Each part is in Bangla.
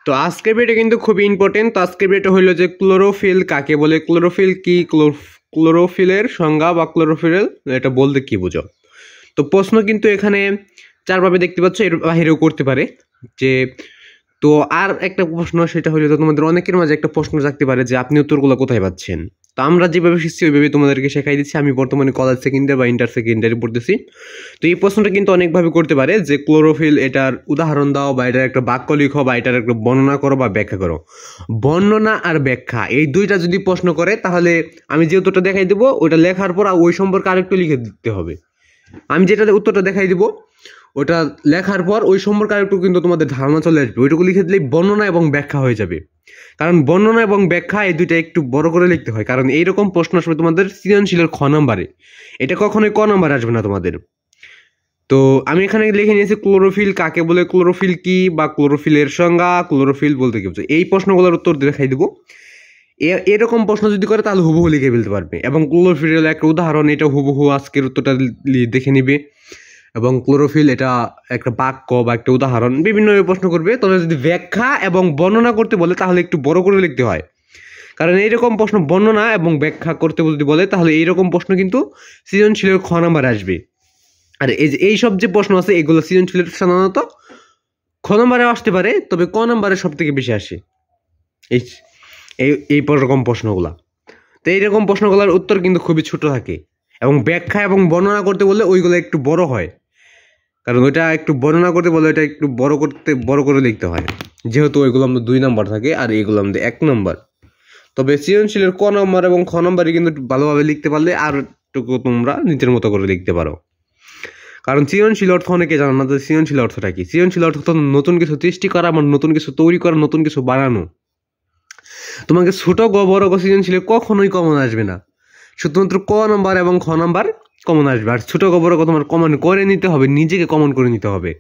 তো আজকের ভিডিও কিন্তু খুবই ইম্পর্টেন্ট। তো আজকের ভিডিওটা হলো যে ক্লোরোফিল কাকে বলে, ক্লোরোফিল কি, ক্লোরোফিলের সংজ্ঞা বা ক্লোরোফিল এটা বলতে কি বোঝো। তো প্রশ্ন কিন্তু এখানে চারভাবে দেখতে পাচ্ছ, এর বাহিরেও করতে পারে যে। তো আর একটা প্রশ্ন, সেটা হলো যে তোমাদের অনেকের মাঝে একটা প্রশ্ন থাকতে পারে যে আপনি উত্তরগুলো কোথায় পাচ্ছেন। তো আমরা যেভাবে শিখছি ওইভাবে তোমাদেরকে শেখাই দিচ্ছি। আমি বর্তমানে কলেজ সেকেন্ড ইয়ার বা ইন্টার সেকেন্ড ইয়ারে পড়তেছি। তো এই প্রশ্নটা কিন্তু অনেকভাবে করতে পারে যে ক্লোরোফিল এটার উদাহরণ দাও, বা এটার একটা বাক্য লিখো, বা এটার একটা বর্ণনা করো বা ব্যাখ্যা করো। বর্ণনা আর ব্যাখ্যা এই দুইটা যদি প্রশ্ন করে, তাহলে আমি যে উত্তরটা দেখাই দেবো ওটা লেখার পর ওই সম্পর্কে আরেকটু লিখে দিতে হবে। আমি যেটা উত্তরটা দেখাই দিব ওটা লেখার পর ওই সম্পর্কে আরেকটু কিন্তু তোমাদের ধারণা চলে আসবে। ওইটুকু লিখে দিলেই বর্ণনা এবং ব্যাখ্যা হয়ে যাবে। কারণ বর্ণনা এবং ব্যাখ্যা এই দুইটা একটু বড় করে লিখতে হয়, কারণ এইরকম প্রশ্ন আসবে তোমাদের সৃজনশীলের খ নাম্বারে, এটা কখনোই ক নাম্বারে আসবে না তোমাদের। তো আমি এখানে লিখে নিয়েছি ক্লোরোফিল কাকে বলে, ক্লোরোফিল কি, বা ক্লোরোফিলের সংজ্ঞা, ক্লোরোফিল বলতে কি বোঝায়। এই প্রশ্নগুলোর উত্তর দেখাই দেবো। এরকম প্রশ্ন যদি করে তাহলে হুবহু লিখে ফেলতে পারবে। এবং ক্লোরোফিলের একটা উদাহরণ, এটা হুবহু আজকের উত্তরটা দেখে নিবে। এবং ক্লোরোফিল এটা একটা বাক্য বা একটা উদাহরণ, বিভিন্ন প্রশ্ন করবে। তবে যদি ব্যাখ্যা এবং বর্ণনা করতে বলে তাহলে একটু বড় করে লিখতে হয়, কারণ এইরকম প্রশ্ন বর্ণনা এবং ব্যাখ্যা করতে যদি বলে তাহলে এইরকম প্রশ্ন কিন্তু সৃজনশীলের খ নাম্বারে আসবে। আর এই সব যে প্রশ্ন আছে এগুলো সৃজনশীলের সাধারণত খ নম্বরে আসতে পারে, তবে ক নম্বরে সব থেকে বেশি আসে এই এই রকম প্রশ্নগুলা। তো এইরকম প্রশ্নগুলোর উত্তর কিন্তু খুবই ছোট থাকে, এবং ব্যাখ্যা এবং বর্ণনা করতে বললে ওইগুলো একটু বড় হয়, কারণ ওইটা একটু বর্ণনা করতে বলে ওইটা একটু বড় করে লিখতে হয়, যেহেতু ওইগুলো আমাদের 2 নম্বর থাকে আর এইগুলো আমাদের 1 নম্বর। তবে সৃজনশীলের ক নম্বর এবং খ নম্বরে কিন্তু ভালোভাবে লিখতে পারলে আর টুকু তোমরা নিজের মতো করে লিখতে পারো। কারণ সৃজনশীল অর্থ অনেকে জানো না যে সৃজনশীল অর্থটা কি। সৃজনশীল অর্থ তো নতুন কিছু সৃষ্টি করা, মানে নতুন কিছু তৈরি করা, নতুন কিছু বানানো। তোমাকে ছোট বড় সৃজনশীলে কখনোই কমন আসবে না, শুধুমাত্র ক নম্বর এবং খ নম্বর কমন আসবে। আর ছোট বড় তোমার কমন করে নিতে হবে, নিজেকে কমন করে নিতে হবে।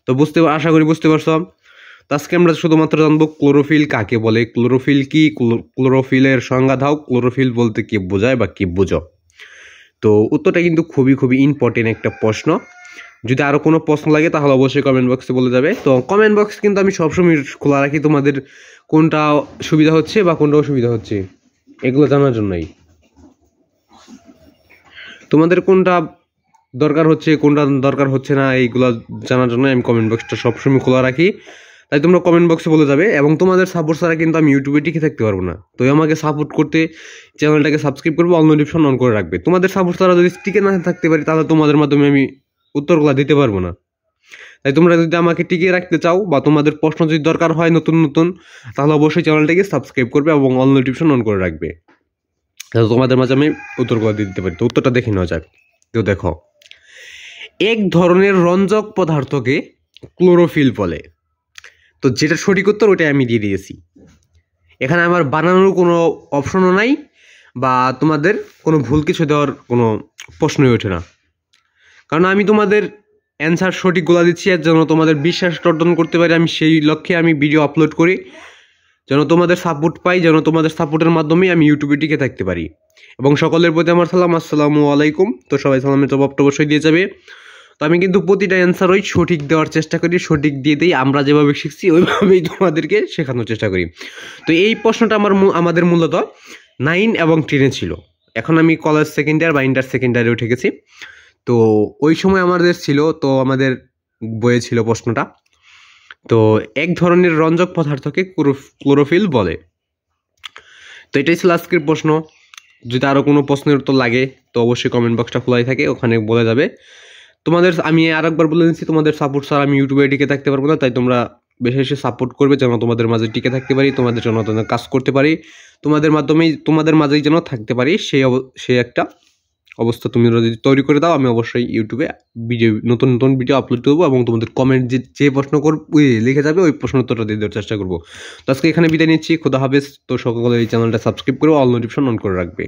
তো আশা করি বুঝতে পারছো। তো আজকে আমরা শুধুমাত্র জানবো ক্লোরোফিল কাকে বলে, ক্লোরোফিল কি, ক্লোরোফিলের সংজ্ঞা দাও, ক্লোরোফিল বলতে কি বোঝায় বা কি বোঝো। তো উত্তরটা কিন্তু খুবই ইম্পর্টেন্ট একটা প্রশ্ন। যদি আরও কোনো প্রশ্ন লাগে তাহলে অবশ্যই কমেন্ট বক্সে বলে যাবে। তো কমেন্ট বক্স কিন্তু আমি সবসময় খোলা রাখি, তোমাদের কোনটা সুবিধা হচ্ছে বা কোনটা অসুবিধা হচ্ছে এগুলো জানার জন্যই। তোমাদের কোনটা দরকার হচ্ছে, কোনটা দরকার হচ্ছে না, এইগুলো জানার জন্য আমি কমেন্ট বক্সটা সবসময় খোলা রাখি। তাই তোমরা কমেন্ট বক্সে বলে যাবে। এবং তোমাদের সাপোর্ট ছাড়া কিন্তু আমি ইউটিউবে টিকে থাকতে পারবো না। তো আমাকে সাপোর্ট করতে চ্যানেলটাকে সাবস্ক্রাইব করবো, অল নোটিফিকেশন অন করে রাখবে। তোমাদের সাপোর্ট ছাড়া যদি টিকে না থাকতে পারি তাহলে তোমাদের মাধ্যমে আমি উত্তরগুলো দিতে পারবো না। তাই তোমরা যদি আমাকে টিকিয়ে রাখতে চাও বা তোমাদের প্রশ্ন যদি দরকার হয় নতুন, তাহলে অবশ্যই চ্যানেলটাকে সাবস্ক্রাইব করবে এবং অল নোটিফিকেশন অন করে রাখবে, যাতে তোমাদের মাঝে আমি উত্তরগুলো দিয়ে দিতে পারি। তো উত্তরটা দেখে নেওয়া যাক। তো দেখো, এক ধরনের রঞ্জক পদার্থকে ক্লোরোফিল বলে। তো যেটা সঠিক উত্তর ওটাই আমি দিয়ে দিয়েছি। এখানে আমার বানানোর কোনো অপশনও নাই, বা তোমাদের কোনো ভুল কিছু দেওয়ার কোনো প্রশ্নই ওঠে না, কারণ আমি তোমাদের অ্যান্সার সঠিকগুলো দিচ্ছি আর যেন তোমাদের বিশ্বাস অর্জন করতে পারি। আমি সেই লক্ষ্যে আমি ভিডিও আপলোড করি, যেন তোমাদের সাপোর্ট পাই, যেন তোমাদের সাপোর্টের মাধ্যমে আমি ইউটিউবে টিকে থাকতে পারি। এবং সকলের প্রতি আমার সালাম, আসসালামু আলাইকুম। তো সবাই সালামের জবাবটা অবশ্যই দিয়ে যাবে। তো আমি কিন্তু প্রতিটা অ্যান্সারই সঠিক দেওয়ার চেষ্টা করি, সঠিক দিয়ে দিই। আমরা যেভাবে শিখছি ওইভাবেই তোমাদেরকে শেখানোর চেষ্টা করি। তো এই প্রশ্নটা আমাদের মূলত 9 এবং 10 ছিল। এখন আমি কলেজ সেকেন্ড ইয়ার বা ইন্টার সেকেন্ড ইয়ারে উঠে গেছি। তো ওই সময় আমাদের ছিল, তো আমাদের বইয়ে ছিল প্রশ্নটা। তো এক ধরনের রঞ্জক পদার্থকে ক্লোরোফিল বলে। তো এটাই ছিল আজকের প্রশ্ন। যদি আরও কোনো প্রশ্নের উত্তর লাগে তো অবশ্যই কমেন্ট বক্সটা খোলাই থাকে, ওখানে বলে যাবে। তোমাদের আমি আরেকবার বলে দিচ্ছি, তোমাদের সাপোর্ট ছাড়া আমি ইউটিউবে টিকে থাকতে পারবো না। তাই তোমরা বেশি সাপোর্ট করবে, যেন তোমাদের মাঝে টিকে থাকতে পারি, তোমাদের জন্য কাজ করতে পারি, তোমাদের মাধ্যমেই তোমাদের মাঝেই যেন থাকতে পারি। সেই একটা অবস্থা তুমি যদি তৈরি করে দাও, আমি অবশ্যই ইউটিউবে নতুন ভিডিও আপলোড করবো এবং তোমাদের কমেন্ট যে প্রশ্ন লিখে যাবে ওই প্রশ্ন উত্তরটা দিয়ে দেওয়ার চেষ্টা করবো। তো আজকে এখানে বিদায় নিচ্ছি, খোদা হাফেজ। তো সকলে এই চ্যানেলটা সাবস্ক্রাইব করে অল নোটিফিকেশন অন করে রাখবে।